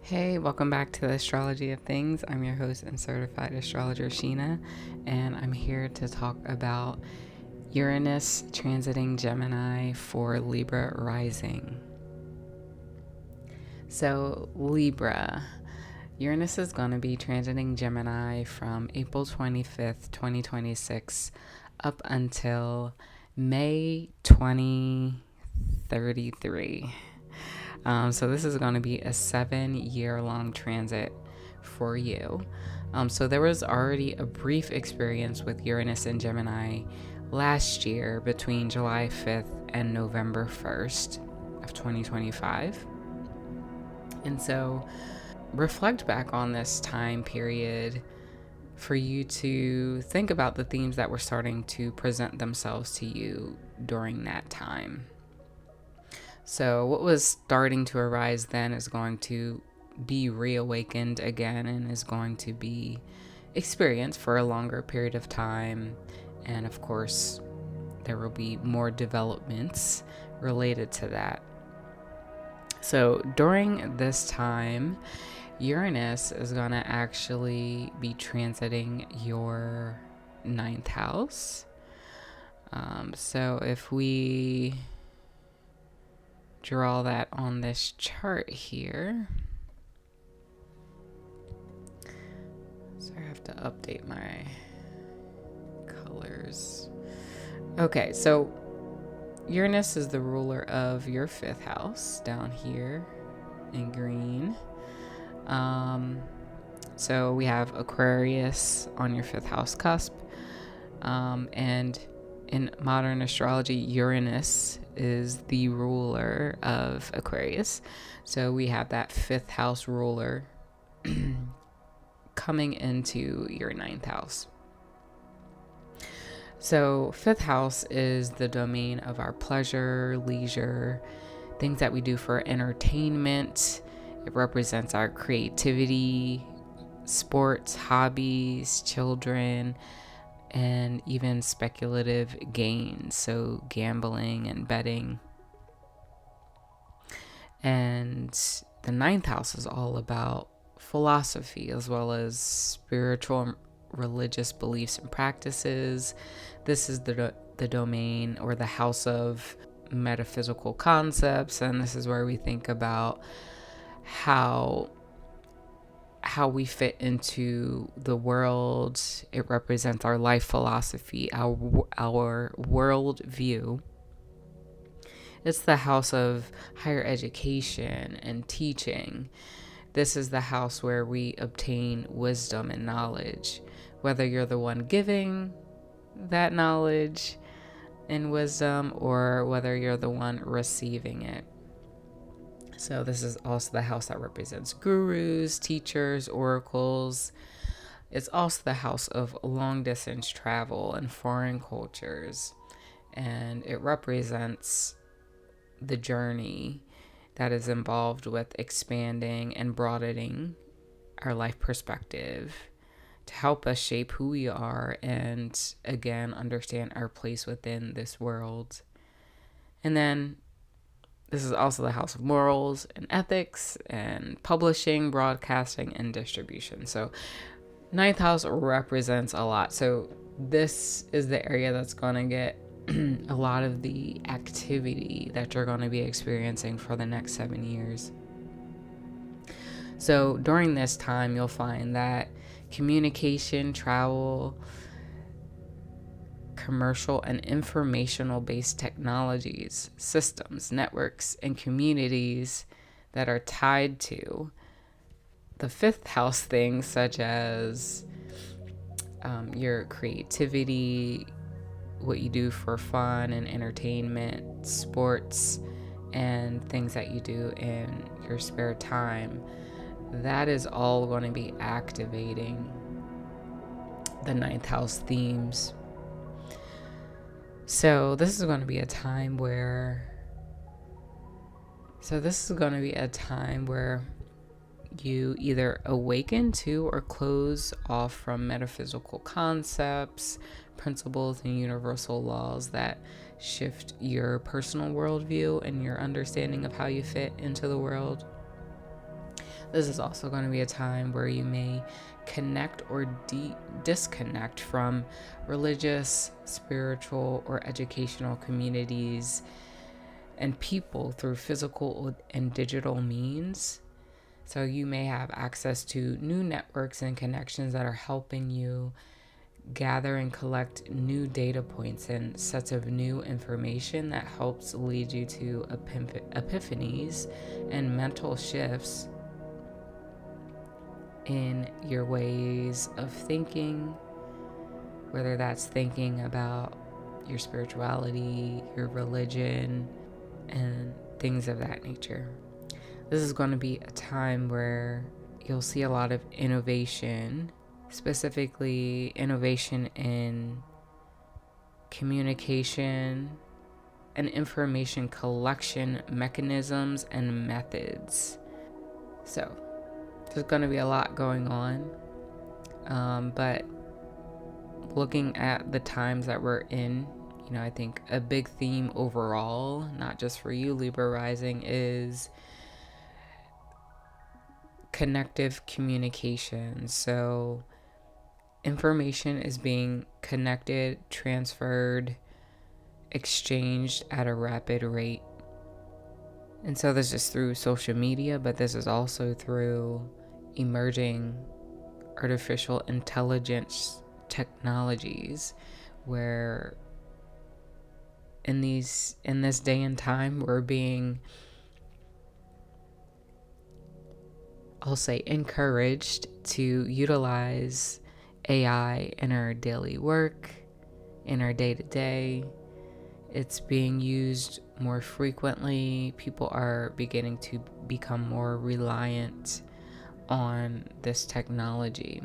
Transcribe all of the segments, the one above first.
Hey, welcome back to the Astrology of Things. I'm your host and certified astrologer, Sheena, and I'm here to talk about Uranus transiting Gemini for Libra Rising. So, Libra. Uranus is going to be transiting Gemini from April 25th, 2026 up until May 2033. So this is going to be a 7-year-long transit for you. So there was already a brief experience with Uranus and Gemini last year between July 5th and November 1st of 2025. And so reflect back on this time period for you to think about the themes that were starting to present themselves to you during that time. So what was starting to arise then is going to be reawakened again and is going to be experienced for a longer period of time. And of course, there will be more developments related to that. So during this time, Uranus is going to actually be transiting your 9th house. So if we draw that on this chart here. So I have to update my colors. Okay, so Uranus is the ruler of your 5th house down here in green. So we have Aquarius on your 5th house cusp. And in modern astrology, Uranus is the ruler of Aquarius. So we have that 5th house ruler coming into your 9th house. So 5th house is the domain of our pleasure, leisure, things that we do for entertainment. It represents our creativity, sports, hobbies, children, and even speculative gains, so gambling and betting. And the 9th house is all about philosophy as well as spiritual and religious beliefs and practices. This is the domain or the house of metaphysical concepts, and this is where we think about how we fit into the world. It represents our life philosophy, our world view. It's the house of higher education and teaching. This is the house where we obtain wisdom and knowledge, whether you're the one giving that knowledge and wisdom or whether you're the one receiving it. So this is also the house that represents gurus, teachers, oracles. It's also the house of long distance travel and foreign cultures. And it represents the journey that is involved with expanding and broadening our life perspective to help us shape who we are and, again, understand our place within this world. And then this is also the house of morals and ethics and publishing, broadcasting, and distribution. So 9th house represents a lot. So this is the area that's going to get a lot of the activity that you're going to be experiencing for the next 7 years. So during this time, you'll find that communication, travel, commercial and informational based technologies, systems, networks, and communities that are tied to the 5th house things, such as your creativity, what you do for fun and entertainment, sports, and things that you do in your spare time. That is all going to be activating the 9th house themes. So this is going to be a time where you either awaken to or close off from metaphysical concepts, principles, and universal laws that shift your personal worldview and your understanding of how you fit into the world. This is also going to be a time where you may connect or disconnect from religious, spiritual, or educational communities and people through physical and digital means. So you may have access to new networks and connections that are helping you gather and collect new data points and sets of new information that helps lead you to epiphanies and mental shifts in your ways of thinking, whether that's thinking about your spirituality, your religion, and things of that nature. This is going to be a time where you'll see a lot of innovation, specifically innovation in communication and information collection mechanisms and methods. So there's going to be a lot going on, but looking at the times that we're in, I think a big theme overall, not just for you, Libra Rising, is connective communication. So information is being connected, transferred, exchanged at a rapid rate. And so this is through social media, but this is also through emerging artificial intelligence technologies, where in this day and time we're being, I'll say, encouraged to utilize AI in our daily work, in our day-to-day. It's being used more frequently. People are beginning to become more reliant on this technology.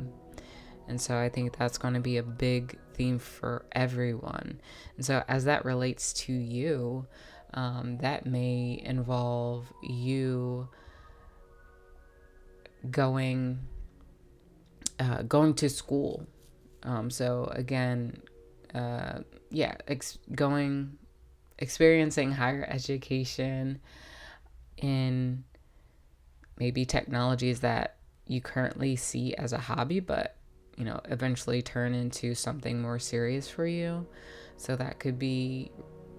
And so I think that's going to be a big theme for everyone. And so as that relates to you, that may involve you going to school. So again, experiencing higher education in maybe technologies that you currently see as a hobby, but eventually turn into something more serious for you. So that could be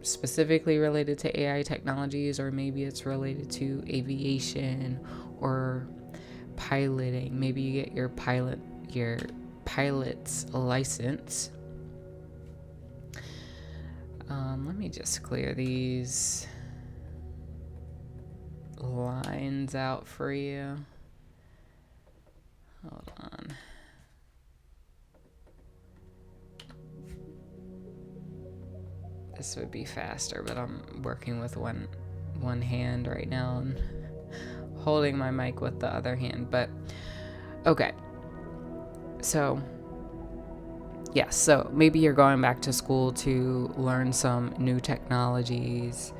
specifically related to AI technologies, or maybe it's related to aviation or piloting. Maybe you get your pilot's license. Let me just clear these lines out for you. Hold on. This would be faster, but I'm working with one hand right now and holding my mic with the other hand. But okay, so maybe you're going back to school to learn some new technologies.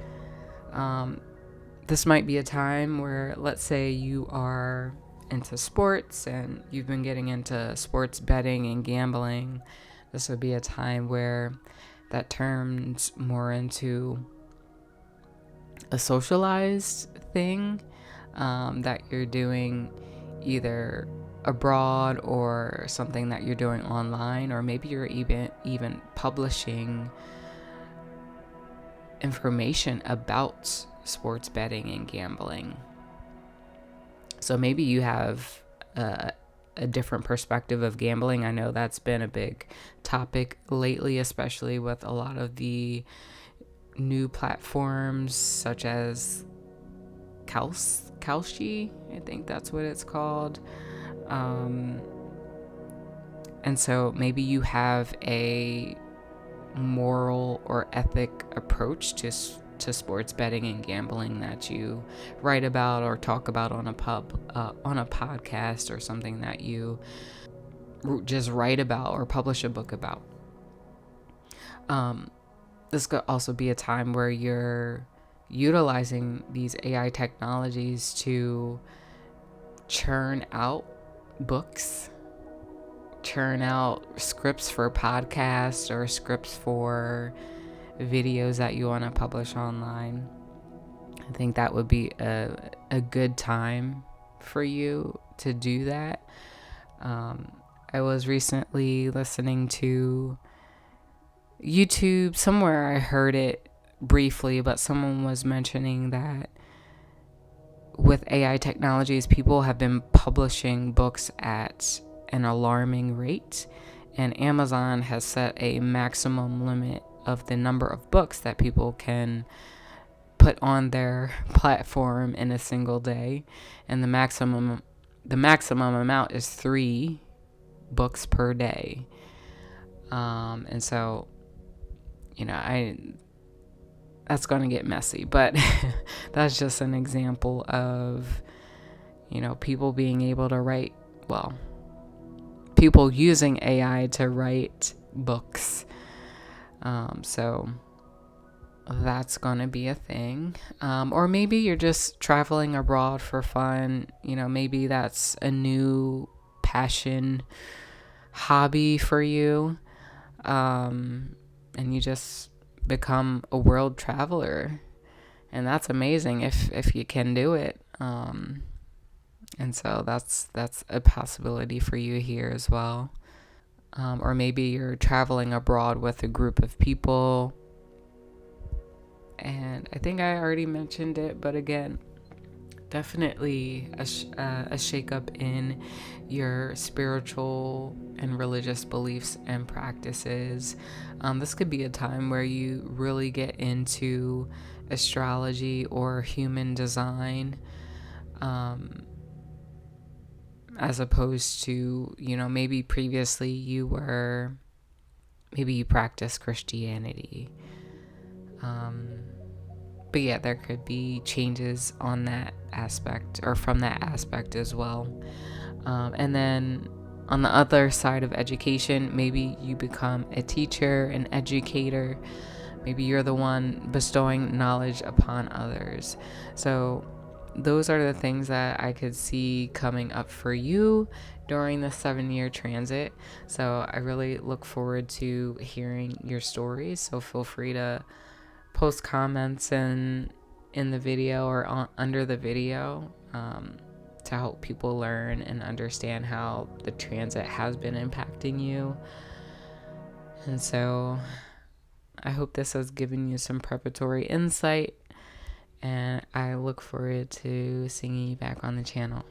This might be a time where, let's say you are into sports and you've been getting into sports betting and gambling. This would be a time where that turns more into a socialized thing that you're doing either abroad or something that you're doing online, or maybe you're even publishing information about sports betting and gambling. So maybe you have a different perspective of gambling. I know that's been a big topic lately, especially with a lot of the new platforms such as Kalshi, I think that's what it's called. And so maybe you have a moral or ethic approach to sports betting and gambling that you write about or talk about on a podcast, or something that you just write about or publish a book about. This could also be a time where you're utilizing these AI technologies to churn out books, churn out scripts for podcasts or scripts for videos that you want to publish online. I think that would be a good time for you to do that. I was recently listening to YouTube, somewhere I heard it briefly, but someone was mentioning that with AI technologies, people have been publishing books at an alarming rate, and Amazon has set a maximum limit of the number of books that people can put on their platform in a single day, and the maximum amount is 3 books per day. And so, that's going to get messy, but that's just an example of, people being able to write, people using AI to write books. So that's going to be a thing. Or maybe you're just traveling abroad for fun. Maybe that's a new passion, hobby for you. And you just become a world traveler, and that's amazing if you can do it. And so that's a possibility for you here as well. Or maybe you're traveling abroad with a group of people, and I think I already mentioned it, but again, definitely a shakeup in your spiritual and religious beliefs and practices. This could be a time where you really get into astrology or human design, as opposed to, maybe previously maybe you practiced Christianity. But yeah, there could be changes on that aspect, or from that aspect as well. And then on the other side of education, maybe you become a teacher, an educator. Maybe you're the one bestowing knowledge upon others. So those are the things that I could see coming up for you during the 7-year transit. So I really look forward to hearing your stories. So feel free to post comments in the video or under the video, to help people learn and understand how the transit has been impacting you. And so I hope this has given you some preparatory insight, and I look forward to seeing you back on the channel.